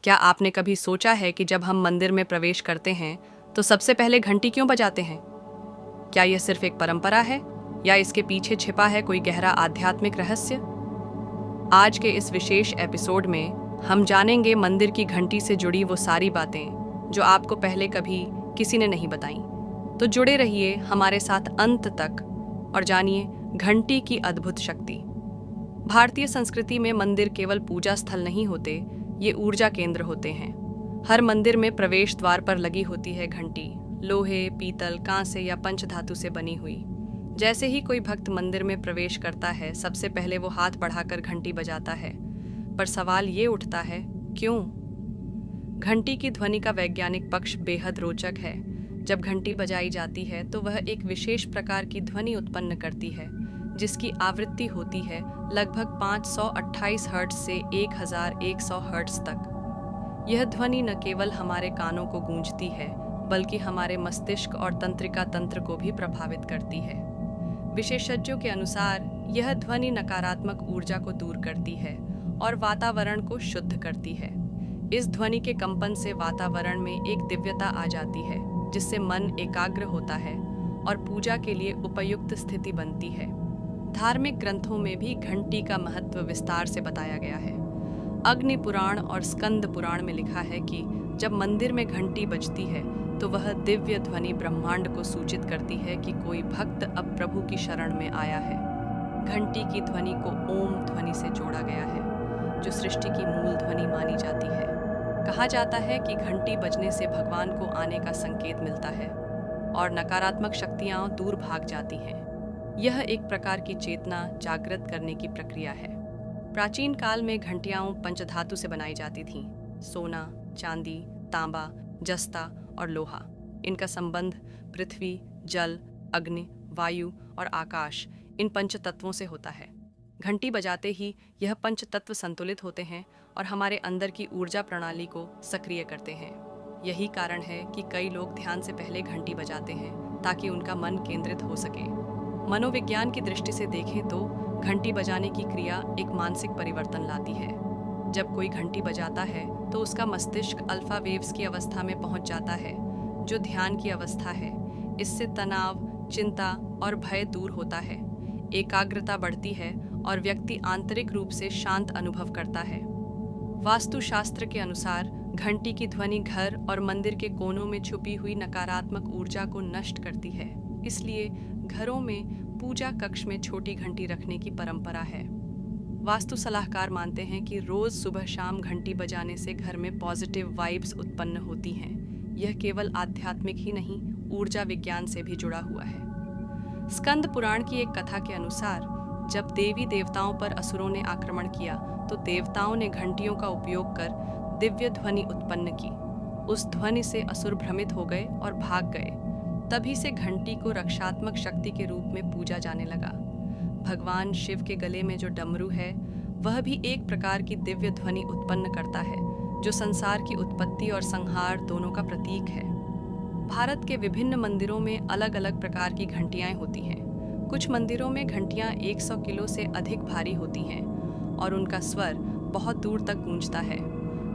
क्या आपने कभी सोचा है कि जब हम मंदिर में प्रवेश करते हैं तो सबसे पहले घंटी क्यों बजाते हैं? क्या यह सिर्फ एक परंपरा है या इसके पीछे छिपा है कोई गहरा आध्यात्मिक रहस्य? आज के इस विशेष एपिसोड में हम जानेंगे मंदिर की घंटी से जुड़ी वो सारी बातें जो आपको पहले कभी किसी ने नहीं बताई। तो जुड़े रहिए हमारे साथ अंत तक और जानिए घंटी की अद्भुत शक्ति। भारतीय संस्कृति में मंदिर केवल पूजा स्थल नहीं होते, ये ऊर्जा केंद्र होते हैं। हर मंदिर में प्रवेश द्वार पर लगी होती है घंटी, लोहे, पीतल, कांसे या पंचधातु से बनी हुई। जैसे ही कोई भक्त मंदिर में प्रवेश करता है, सबसे पहले वो हाथ बढ़ाकर घंटी बजाता है। पर सवाल ये उठता है, क्यों? घंटी की ध्वनि का वैज्ञानिक पक्ष बेहद रोचक है। जब घंटी बजाई जाती है तो वह एक विशेष प्रकार की ध्वनि उत्पन्न करती है, जिसकी आवृत्ति होती है लगभग 528 हर्ट्ज से 1100 हर्ट्ज तक। यह ध्वनि न केवल हमारे कानों को गूंजती है, बल्कि हमारे मस्तिष्क और तंत्रिका तंत्र को भी प्रभावित करती है। विशेषज्ञों के अनुसार यह ध्वनि नकारात्मक ऊर्जा को दूर करती है और वातावरण को शुद्ध करती है। इस ध्वनि के कंपन से वातावरण में एक दिव्यता आ जाती है, जिससे मन एकाग्र होता है और पूजा के लिए उपयुक्त स्थिति बनती है। धार्मिक ग्रंथों में भी घंटी का महत्व विस्तार से बताया गया है। अग्नि पुराण और स्कंद पुराण में लिखा है कि जब मंदिर में घंटी बजती है तो वह दिव्य ध्वनि ब्रह्मांड को सूचित करती है कि कोई भक्त अब प्रभु की शरण में आया है। घंटी की ध्वनि को ओम ध्वनि से जोड़ा गया है, जो सृष्टि की मूल ध्वनि मानी जाती है। कहा जाता है कि घंटी बजने से भगवान को आने का संकेत मिलता है और नकारात्मक शक्तियां दूर भाग जाती हैं। यह एक प्रकार की चेतना जागृत करने की प्रक्रिया है। प्राचीन काल में घंटियां पंचधातु से बनाई जाती थीं। सोना, चांदी, तांबा, जस्ता और लोहा। इनका संबंध पृथ्वी, जल, अग्नि, वायु और आकाश, इन पंच तत्वों से होता है। घंटी बजाते ही यह पंच तत्व संतुलित होते हैं और हमारे अंदर की ऊर्जा प्रणाली को सक्रिय करते हैं। यही कारण है कि कई लोग ध्यान से पहले घंटी बजाते हैं ताकि उनका मन केंद्रित हो सके। मनोविज्ञान की दृष्टि से देखें तो घंटी बजाने की क्रिया एक मानसिक परिवर्तन लाती है। जब कोई घंटी बजाता है तो उसका मस्तिष्क अल्फा वेव्स की अवस्था में पहुंच जाता है, जो ध्यान की अवस्था है। इससे तनाव, चिंता और भय दूर होता है, एकाग्रता बढ़ती है और व्यक्ति आंतरिक रूप से शांत अनुभव करता है। वास्तुशास्त्र के अनुसार घंटी की ध्वनि घर और मंदिर के कोनों में छुपी हुई नकारात्मक ऊर्जा को नष्ट करती है। इसलिए घरों में पूजा कक्ष में छोटी घंटी रखने की परंपरा है। वास्तु सलाहकार मानते हैं कि रोज सुबह शाम घंटी बजाने से घर में पॉजिटिव वाइब्स उत्पन्न होती हैं। यह केवल आध्यात्मिक ही नहीं, ऊर्जा विज्ञान से भी जुड़ा हुआ है। स्कंद पुराण की एक कथा के अनुसार जब देवी देवताओं पर असुरों ने आक्रमण किया तो देवताओं ने घंटियों का उपयोग कर दिव्य ध्वनि उत्पन्न की। उस ध्वनि से असुर भ्रमित हो गए और भाग गए। तभी से घंटी को रक्षात्मक शक्ति के रूप में पूजा जाने लगा। भगवान शिव के गले में जो डमरू है, वह भी एक प्रकार की दिव्य ध्वनि उत्पन्न करता है, जो संसार की उत्पत्ति और संहार दोनों का प्रतीक है। भारत के विभिन्न मंदिरों में अलग अलग प्रकार की घंटियां होती हैं। कुछ मंदिरों में घंटियां 100 किलो से अधिक भारी होती हैं और उनका स्वर बहुत दूर तक गूंजता है।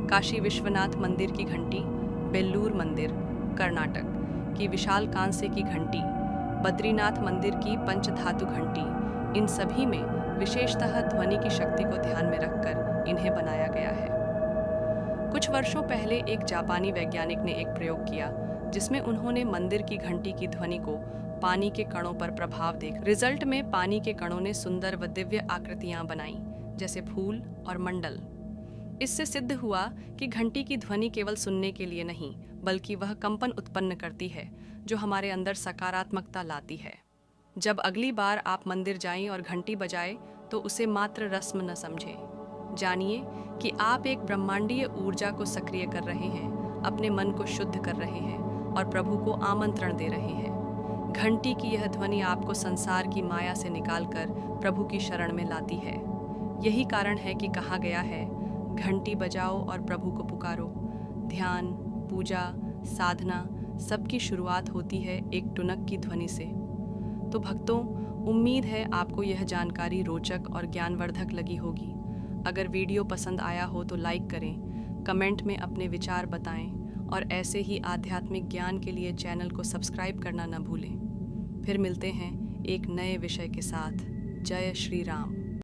काशी विश्वनाथ मंदिर की घंटी, बेल्लूर मंदिर, कर्नाटक की विशाल कांसे की घंटी, बद्रीनाथ मंदिर की पंचधातु घंटी, इन सभी में विशेषतः ध्वनि की शक्ति को ध्यान में रखकर इन्हें बनाया गया है। कुछ वर्षों पहले एक जापानी वैज्ञानिक ने एक प्रयोग किया, जिसमें उन्होंने मंदिर की घंटी की ध्वनि को पानी के कणों पर प्रभाव देख रिजल्ट में पानी के कणों ने सुंदर व दिव्य आकृतियां बनाई, जैसे फूल और मंडल। इससे सिद्ध हुआ कि घंटी की ध्वनि केवल सुनने के लिए नहीं, बल्कि वह कंपन उत्पन्न करती है जो हमारे अंदर सकारात्मकता लाती है। जब अगली बार आप मंदिर जाएं और घंटी बजाएं तो उसे मात्र रस्म न समझें। जानिए कि आप एक ब्रह्मांडीय ऊर्जा को सक्रिय कर रहे हैं, अपने मन को शुद्ध कर रहे हैं और प्रभु को आमंत्रण दे रहे हैं। घंटी की यह ध्वनि आपको संसार की माया से निकालकर प्रभु की शरण में लाती है। यही कारण है कि कहा गया है, घंटी बजाओ और प्रभु को पुकारो। ध्यान, पूजा, साधना सबकी शुरुआत होती है एक टुनक की ध्वनि से। तो भक्तों, उम्मीद है आपको यह जानकारी रोचक और ज्ञानवर्धक लगी होगी। अगर वीडियो पसंद आया हो तो लाइक करें, कमेंट में अपने विचार बताएं और ऐसे ही आध्यात्मिक ज्ञान के लिए चैनल को सब्सक्राइब करना न भूलें। फिर मिलते हैं एक नए विषय के साथ। जय श्री राम।